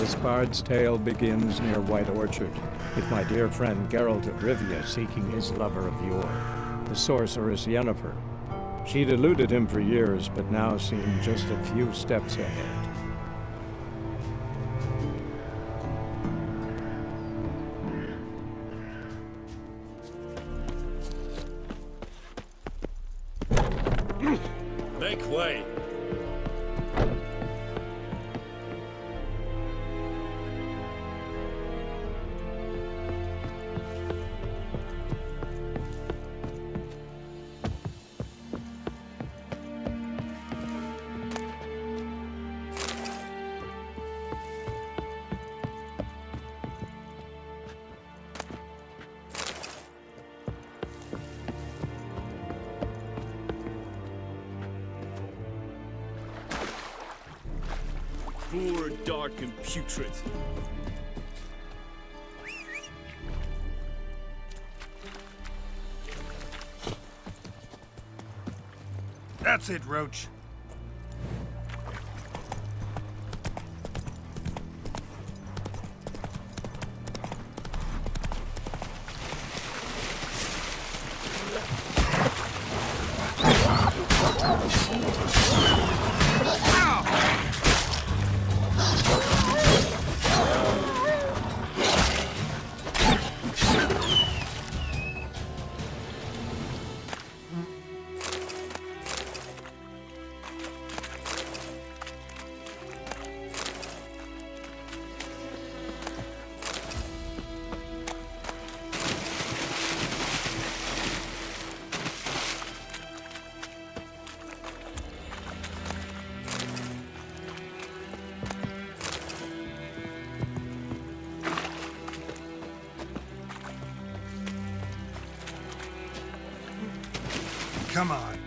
This bard's tale begins near White Orchard, with my dear friend Geralt of Rivia seeking his lover of yore, the sorceress Yennefer. She'd eluded him for years, but now seemed just a few steps ahead. Make way! Poor, dark, and putrid. That's it, Roach. Come on.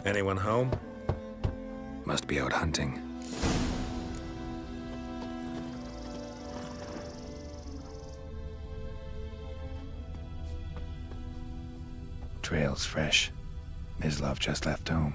Anyone home? Must be out hunting. Trail's fresh. Mislav just left home.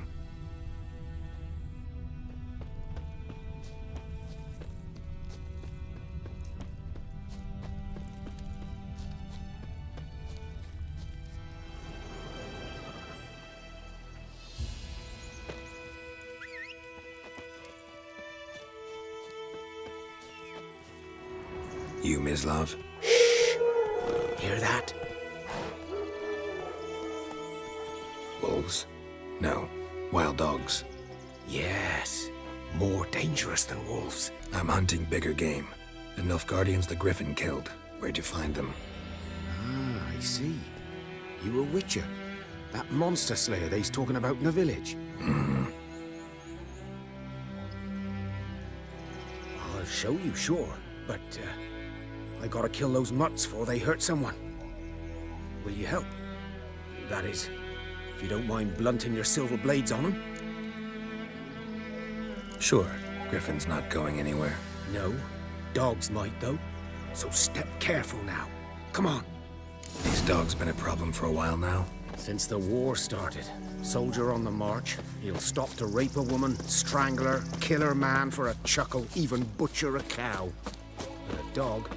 You, Mislav? Shh! Hear that? Wolves? No. Wild dogs. Yes. More dangerous than wolves. I'm hunting bigger game. The Nilfgaardians the Griffin killed. Where'd you find them? Ah, I see. You a witcher. That monster slayer they's talking about in the village. I'll show you, sure. But, I gotta kill those mutts before they hurt someone. Will you help? That is, if you don't mind blunting your silver blades on them. Sure. Griffin's not going anywhere. No. Dogs might, though. So step careful now. Come on. These dogs been a problem for a while now. Since the war started. Soldier on the march. He'll stop to rape a woman, strangle her, kill her man for a chuckle, even butcher a cow. But a dog,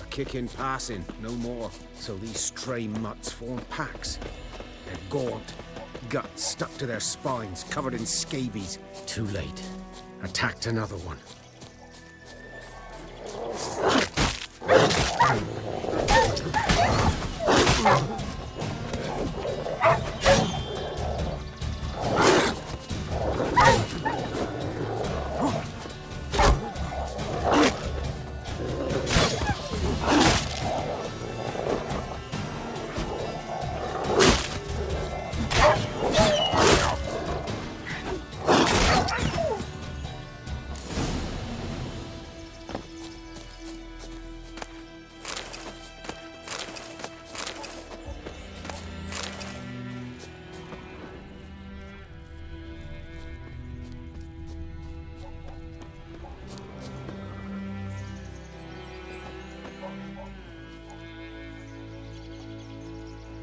a kick-in pass-in, no more. So these stray mutts form packs. They're gaunt, guts stuck to their spines, covered in scabies. Too late. Attacked another one.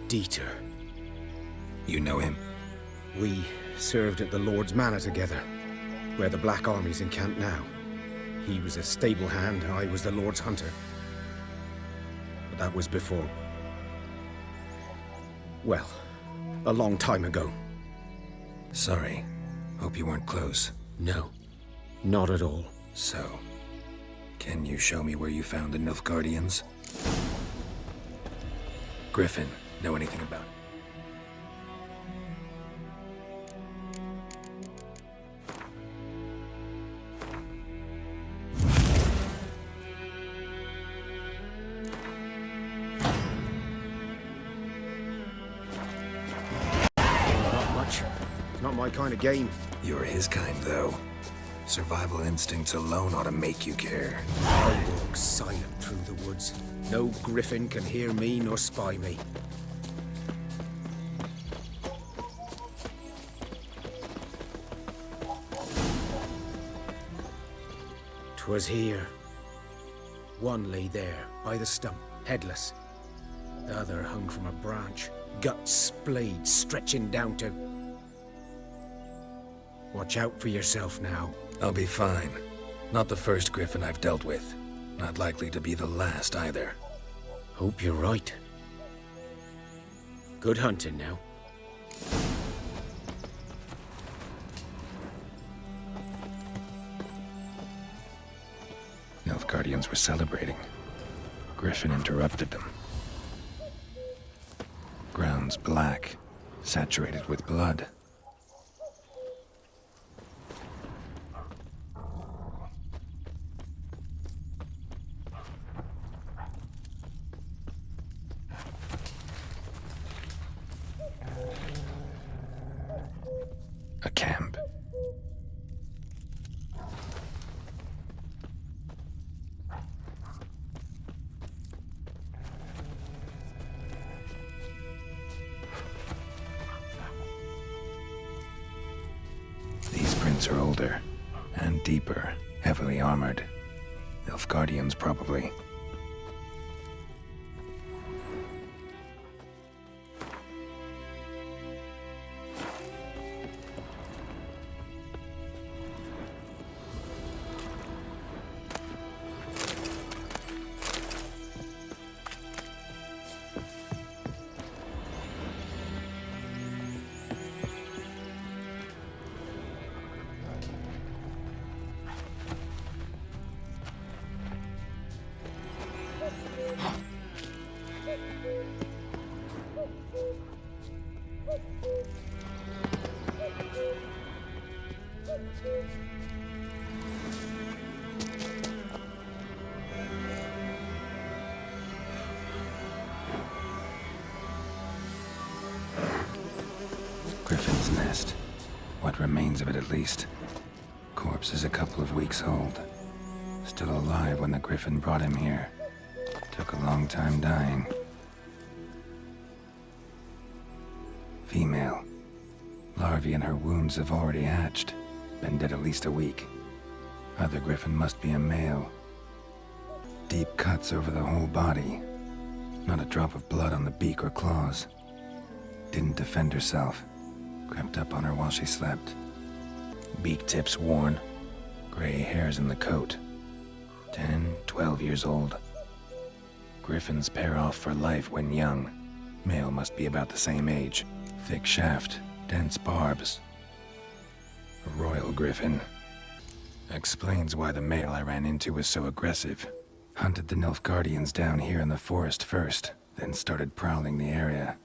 Dieter. You know him? We served at the Lord's Manor together, where the Black Army's encamped now. He was a stable hand, I was the Lord's hunter. But that was before. Well, a long time ago. Sorry. Hope you weren't close. No, not at all. So, can you show me where you found the Nilfgaardians? Griffin, know anything about it? Not much. Not my kind of game. You're his kind, though. Survival instincts alone ought to make you care. I walk silent through the woods. No griffin can hear me nor spy me. "'Twas here. One lay there, by the stump, headless. The other hung from a branch, guts splayed, stretching down to... Watch out for yourself now. I'll be fine. Not the first griffin I've dealt with. Not likely to be the last either. Hope you're right. Good hunting now. Nilfgaardians were celebrating. Griffin interrupted them. Ground's black, saturated with blood. A camp. These prints are older and deeper, heavily armored. Nilfgaardians, probably. Griffin's nest. What remains of it, at least. Corpse is a couple of weeks old. Still alive when the Griffin brought him here. Took a long time dying. Female. Larvae in her wounds have already hatched. Been dead at least a week. Other Griffin must be a male. Deep cuts over the whole body. Not a drop of blood on the beak or claws. Didn't defend herself. Crept up on her while she slept. Beak tips worn. Gray hairs in the coat. 10, 12 years old. Griffins pair off for life when young. Male must be about the same age. Thick shaft, dense barbs. A royal griffin. Explains why the male I ran into was so aggressive. Hunted the Nilfgaardians down here in the forest first, then started prowling the area.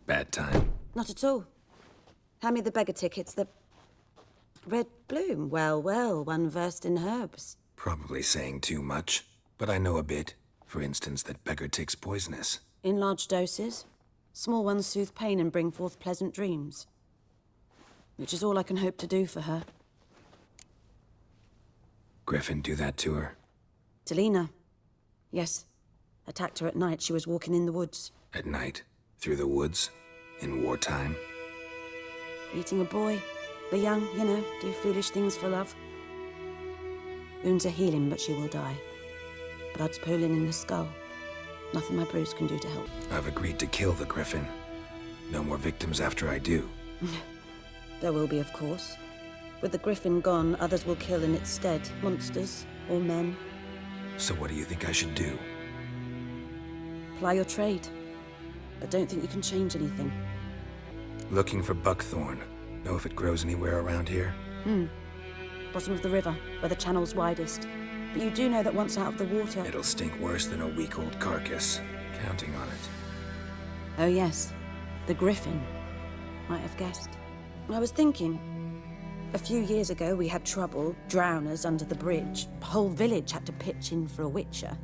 Bad time. Not at all. Hand me the beggar tickets, Red bloom? Well, well, one versed in herbs. Probably saying too much, but I know a bit. For instance, that beggar tick's poisonous. In large doses. Small ones soothe pain and bring forth pleasant dreams. Which is all I can hope to do for her. Griffin do that to her? Delina. Yes. Attacked her at night. She was walking in the woods. At night? Through the woods? In wartime? Eating a boy. The young, you know, do foolish things for love. Wounds are healing, but she will die. Blood's pooling in the skull. Nothing my bruise can do to help. I've agreed to kill the Griffin. No more victims after I do. There will be, of course. With the Griffin gone, others will kill in its stead. Monsters, or men. So what do you think I should do? Ply your trade. But don't think you can change anything. Looking for buckthorn. Know if it grows anywhere around here? Bottom of the river, where the channel's widest. But you do know that once out of the water... It'll stink worse than a week-old carcass. Counting on it. Oh yes, the Griffin. Might have guessed. I was thinking... A few years ago we had trouble, drowners under the bridge. The whole village had to pitch in for a witcher.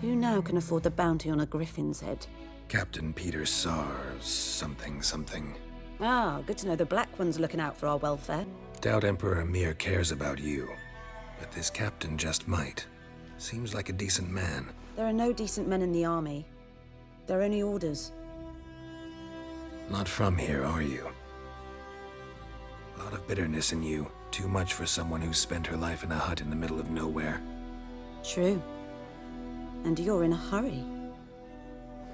Who now can afford the bounty on a Griffin's head? Captain Peter Sars, something. Ah, good to know the Black One's looking out for our welfare. Doubt Emperor Emir cares about you. But this captain just might. Seems like a decent man. There are no decent men in the army. They're only orders. Not from here, are you? A lot of bitterness in you. Too much for someone who's spent her life in a hut in the middle of nowhere. True. And you're in a hurry.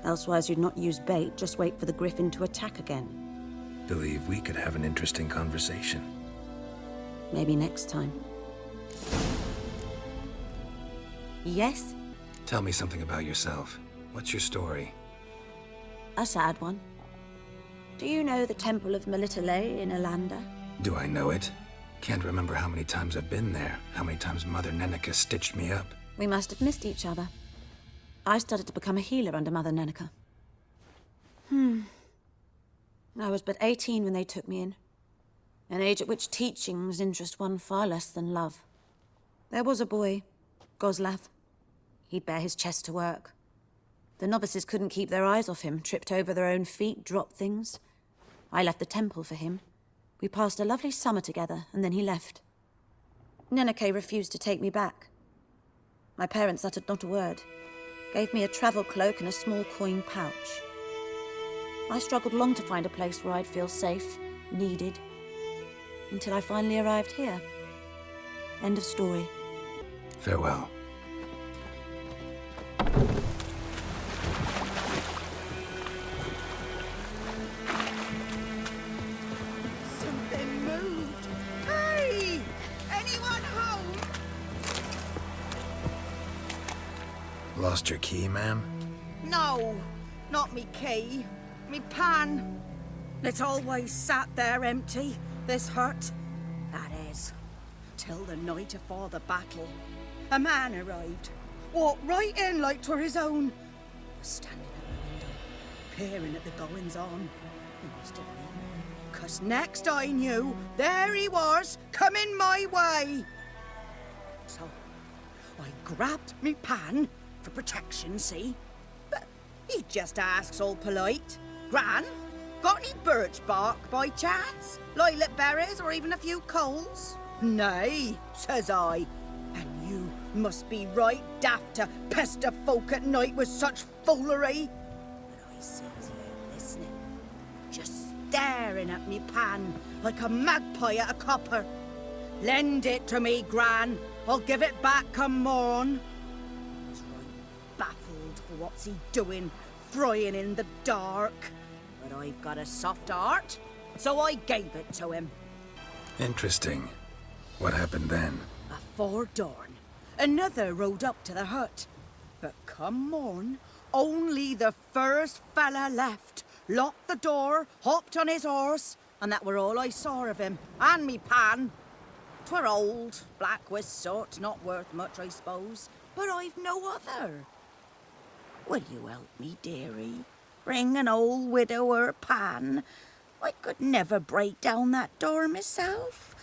Elsewise you'd not use bait, just wait for the Griffin to attack again. Believe we could have an interesting conversation. Maybe next time. Yes? Tell me something about yourself. What's your story? A sad one. Do you know the Temple of Melitele in Alanda? Do I know it? Can't remember how many times I've been there, how many times Mother Neneka stitched me up. We must have missed each other. I started to become a healer under Mother Neneka. I was but 18 when they took me in. An age at which teachings interest one far less than love. There was a boy, Goslav. He'd bare his chest to work. The novices couldn't keep their eyes off him, tripped over their own feet, dropped things. I left the temple for him. We passed a lovely summer together, and then he left. Neneke refused to take me back. My parents uttered not a word. Gave me a travel cloak and a small coin pouch. I struggled long to find a place where I'd feel safe, needed, until I finally arrived here. End of story. Farewell. Something moved. Hey! Anyone home? Lost your key, ma'am? No, not me key. Me pan. It's always sat there empty, this hut. That is, till the night afore the battle. A man arrived. Walked right in like 'twere his own. Was standing at the window, peering at the goings-on. He must have known. 'Cause next I knew, there he was, coming my way. So, I grabbed me pan, for protection, see? But he just asks all polite. Gran, got any birch bark by chance? Lilac berries or even a few coals? Nay, says I. And you must be right daft to pester folk at night with such foolery. But I sees you listening, just staring at me pan like a magpie at a copper. Lend it to me, Gran. I'll give it back come morn. He's right baffled for what's he doing, frying in the dark. But I've got a soft heart, so I gave it to him. Interesting. What happened then? Afore dawn, another rode up to the hut. But come morn, only the first fella left, locked the door, hopped on his horse, and that were all I saw of him, and me pan. 'Twere old, black with soot, not worth much, I suppose, but I've no other. Will you help me, dearie? Bring an old widower pan. I could never break down that door myself.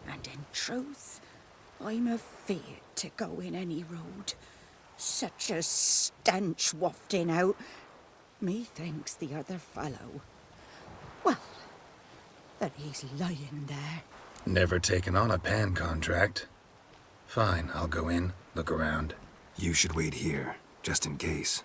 And in truth, I'm afeard to go in any road. Such a stench wafting out. Methinks the other fellow, well, that he's lying there. Never taken on a pan contract. Fine, I'll go in, look around. You should wait here, just in case.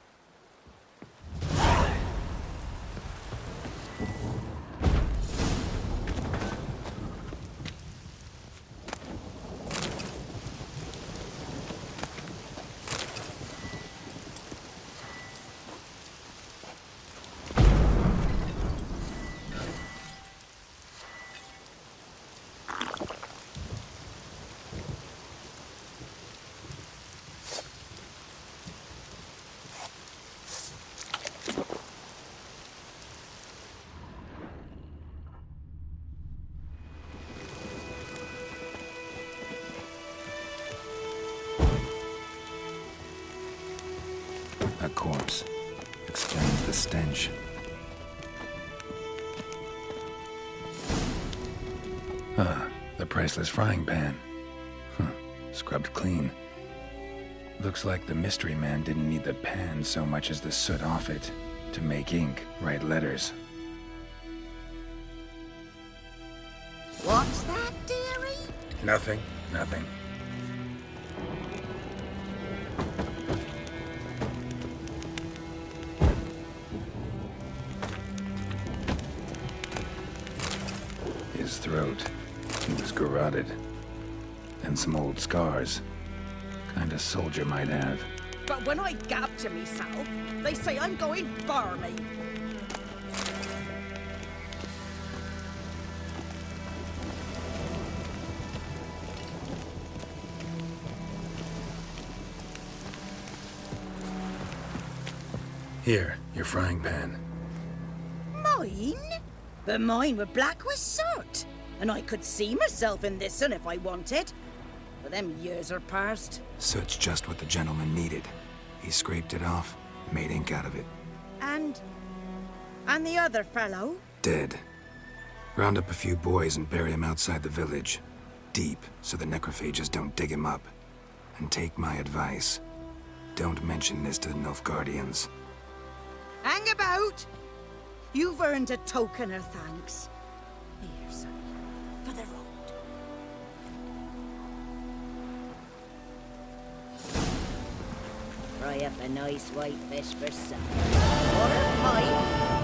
A corpse. Explains the stench. The priceless frying pan. Scrubbed clean. Looks like the mystery man didn't need the pan so much as the soot off it to make ink, write letters. What's that, dearie? Nothing. His throat. He was garroted. And some old scars. Kinda soldier might have. But when I gab to myself, they say I'm going barmy. Here, your frying pan. Mine? But mine were black with soot. And I could see myself in this one if I wanted. But them years are past. Soot's just what the gentleman needed. He scraped it off, made ink out of it. And the other fellow? Dead. Round up a few boys and bury him outside the village. Deep, so the necrophages don't dig him up. And take my advice. Don't mention this to the Nilfgaardians. Hang about! You've earned a token of thanks. Here, sonny, for the road. Fry up a nice white fish for supper. Or a pie.